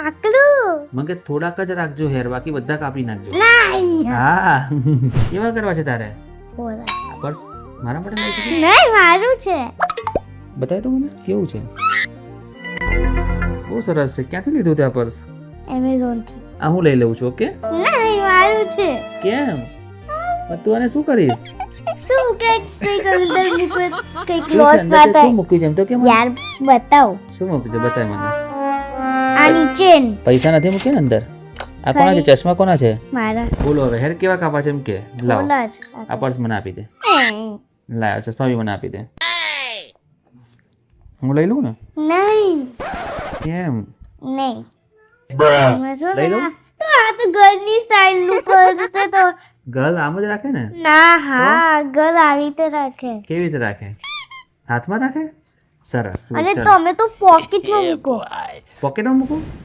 આકલું મગે થોડાક જ રાખજો હેર, બાકી બધા કાપી નાખજો. નહીં હા કેવા કરવા છે તારે? બોલા આ પર્સ મારા માટે લઈ દીધું? નહીં મારું છે બતાય તો મને કેવું છે. બહુ સરસ છે. ક્યાંથી લીધું તે આ પર્સ? એમેઝોન થી આ હું લઈ લઉં છું. ઓકે નહીં મારું છે કેમ? પણ તું આને શું કરીશ? શું કઈક અંદર મૂકો કઈક શું છે લોસ અંદર? ના તે શું થાય મૂક્યું છે એમ તો કે મને? યાર બતાવ શું મૂક્યું છે બતાય મને. આની ચેન પૈસા નથી મૂક્યા ને અંદર? આ કોના છે? ચશ્મા કોના છે? મારા બોલો હવે હેર કેવા કાપા છે એમ કે? લાવ બોલા જ આ પર્સ મને આપી દે. લાવ ચશ્મા બી મને આપી દે. હું લઈ લઉં ને? નહીં કેમ? નહીં લઈ લઉં? તો આ તો ઘરની સ્ટાઇલ નું પર્સ છે તો ગર્લ આમ જ રાખે ને? ના હા ઘર આવી રીતે રાખે કેવી રીતે રાખે? હાથમાં રાખે? સરસ. અને તમે તો પોકેટમાં મૂકો પોકેટમાં મૂકું?